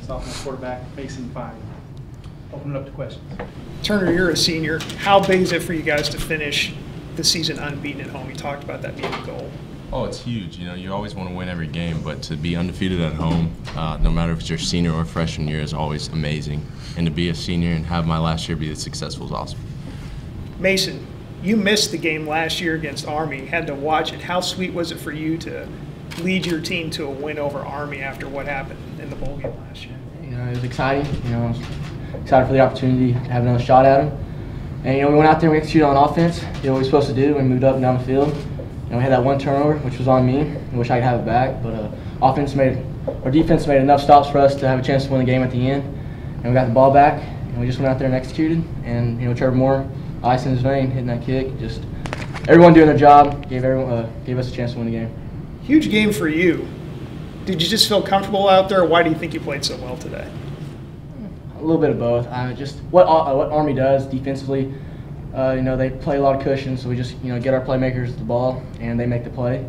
sophomore quarterback, Mason Fine. Open it up to questions. Turner, you're a senior. How big is it for you guys to finish the season unbeaten at home? You talked about that being the goal. Oh, it's huge. You know, you always want to win every game, but to be undefeated at home, no matter if it's your senior or freshman year, is always amazing. And to be a senior and have my last year be this successful is awesome. Mason, you missed the game last year against Army, had to watch it. How sweet was it for you to lead your team to a win over Army after what happened in the bowl game last year? You know, it was exciting. You know, I was excited for the opportunity to have another shot at him. And, you know, we went out there and we executed on offense, did what we were supposed to do, and moved up and down the field. You know, we had that one turnover, which was on me. I wish I could have it back, but defense made enough stops for us to have a chance to win the game at the end. And we got the ball back, and we just went out there and executed. And, you know, Trevor Moore, ice in his vein, hitting that kick. Just everyone doing their job gave us a chance to win the game. Huge game for you. Did you just feel comfortable out there, or why do you think you played so well today? A little bit of both. Just what Army does defensively. You know, they play a lot of cushion, so we just, you know, get our playmakers the ball and they make the play.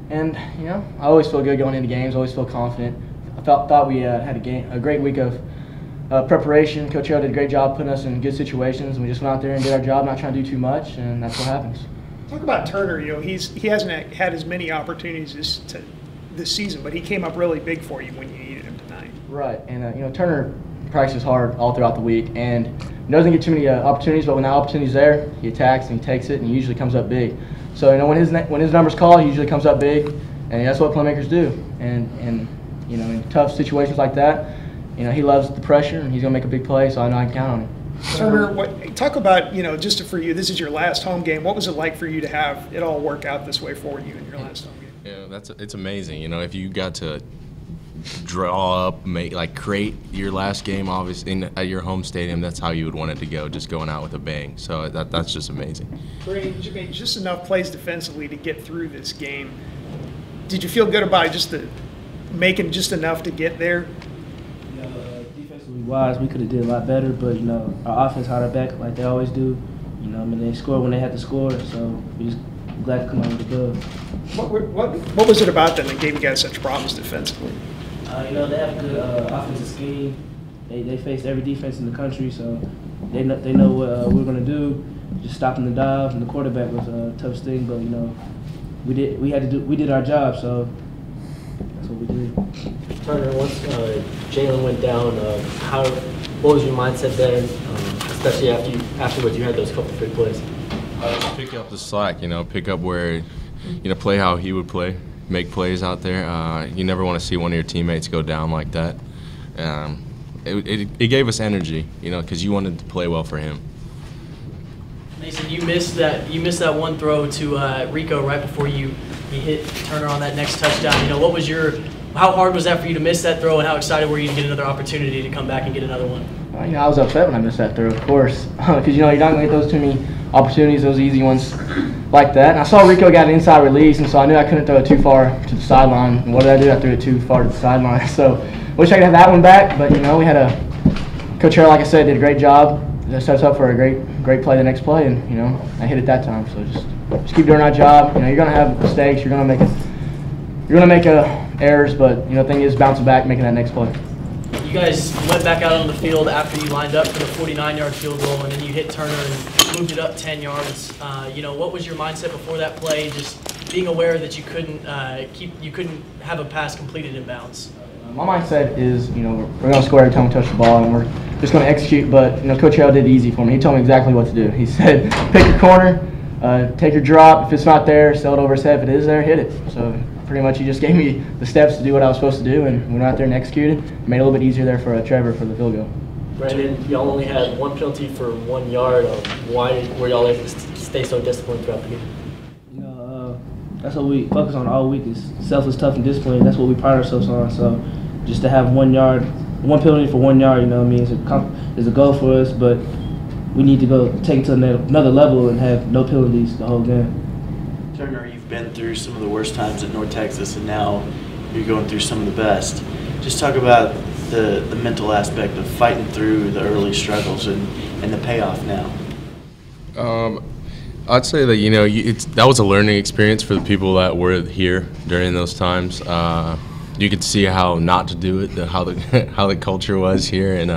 And, you know, I always feel good going into games. Always feel confident. I thought we had a great week of preparation. Coach Hill did a great job putting us in good situations, and we just went out there and did our job, not trying to do too much, and that's what happens. Talk about Turner. You know, he hasn't had as many opportunities this season, but he came up really big for you when you needed him tonight. Right, and you know, Turner practices hard all throughout the week, and he doesn't get too many opportunities, but when that opportunity's there, he attacks and he takes it, and he usually comes up big. So, you know, when his number's called, he usually comes up big, and that's what playmakers do. And you know, in tough situations like that, you know, he loves the pressure, and he's gonna make a big play, so I know I can count on him. Turner, talk about, you know, just for you, this is your last home game. What was it like for you to have it all work out this way for you in your last home game? Yeah, it's amazing. You know, if you got to draw up, create your last game, obviously at your home stadium, that's how you would want it to go, just going out with a bang. So that's just amazing. Brady, you made just enough plays defensively to get through this game. Did you feel good about just making just enough to get there? You know, defensively wise, we could have did a lot better, but you know, our offense had our back like they always do. You know, I mean, they scored when they had to score, so we just glad to come out with the dub. What was it about them that gave you guys such problems defensively? You know, they have a good offensive scheme. They faced every defense in the country, so they know what we're gonna do. Just stopping the dive, and the quarterback was a tough thing, but you know, we did our job, so that's what we did. Turner, once Jalen went down, what was your mindset then, especially after what you had those couple big plays? Just pick up the slack, you know, pick up where, you know, play how he would play, make plays out there. You never want to see one of your teammates go down like that. It gave us energy, you know, because you wanted to play well for him. Mason, you missed that one throw to Rico right before you hit Turner on that next touchdown. You know, how hard was that for you to miss that throw, and how excited were you to get another opportunity to come back and get another one? You know, I was upset when I missed that throw, of course, because you know, you're not going to get those too many opportunities, those easy ones like that. And I saw Rico got an inside release, and so I knew I couldn't throw it too far to the sideline. And what did I do? I threw it too far to the sideline. So wish I could have that one back, but you know, we had Coach Harrell, like I said, did a great job. That set us up for a great play the next play, and you know, I hit it that time. So just keep doing our job. You know, you're gonna have mistakes. You're gonna make errors, but you know, the thing is bouncing back, making that next play. You guys went back out on the field after you lined up for the 49-yard field goal, and then you hit Turner and moved it up 10 yards. You know, what was your mindset before that play? Just being aware that you couldn't have a pass completed in bounds. My mindset is, you know, we're going to score every time we touch the ball, and we're just going to execute. But you know, Coach Harrell did it easy for me. He told me exactly what to do. He said, pick your corner, take your drop. If it's not there, sail it over his head. If it is there, hit it. So pretty much he just gave me the steps to do what I was supposed to do, and we went out there and executed. It made it a little bit easier there for Trevor for the field goal. Brandon, y'all only had one penalty for 1 yard. Why were y'all able to stay so disciplined throughout the game? You know, that's what we focus on all week is selfless, tough, and discipline. That's what we pride ourselves on. So just to have 1 yard, one penalty for 1 yard, you know what I mean, is a goal for us, but we need to go take it to another level and have no penalties the whole game. Turner, you've been through some of the worst times at North Texas, and now you're going through some of the best. Just talk about the mental aspect of fighting through the early struggles and the payoff now. I'd say that, you know, that was a learning experience for the people that were here during those times. you could see how not to do it, how the culture was here, and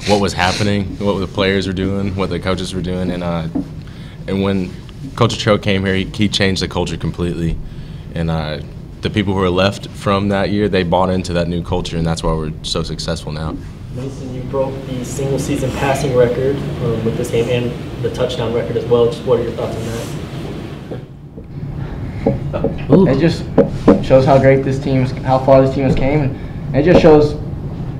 what was happening, what the players were doing, what the coaches were doing, and when Coach Cho came here, he changed the culture completely, and the people who were left from that year, they bought into that new culture, and that's why we're so successful now. Mason, you broke the single-season passing record with this game and the touchdown record as well. Just what are your thoughts on that? It just shows how great this team, how far this team has came, and it just shows,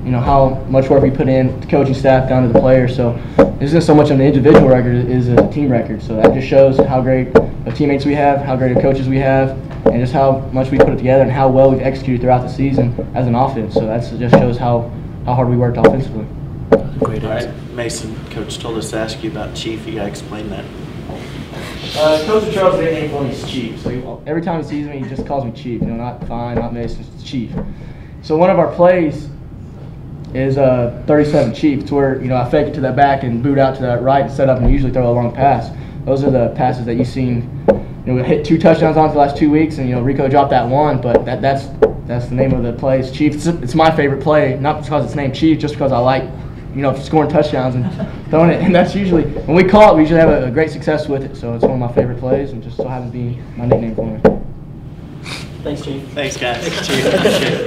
you know, how much work we put in, the coaching staff down to the players. So this isn't so much an individual record; it is a team record. So that just shows how great of teammates we have, how great of coaches we have, and just how much we put it together and how well we've executed throughout the season as an offense. So that just shows how hard we worked offensively. Great. All right, Mason, Coach told us to ask you about Chief. You got to explain that. Coach Charles' nickname for me is Chief. So every time he sees me, he just calls me Chief. You know, not Fine, not Mason, it's Chief. So one of our plays is 37 Chief. It's where, you know, I fake it to that back and boot out to that right and set up and usually throw a long pass. Those are the passes that you've seen. You know, we hit 2 touchdowns on for the last 2 weeks, and you know Rico dropped that one, but that's the name of the play. It's Chief. It's my favorite play, not because it's named Chief, just because I like, you know, scoring touchdowns and throwing it. And that's usually, when we call it, we usually have a great success with it. So it's one of my favorite plays, and just so happens to be my nickname for me. Thanks, Chief. Thanks, guys. Chief. Appreciate it.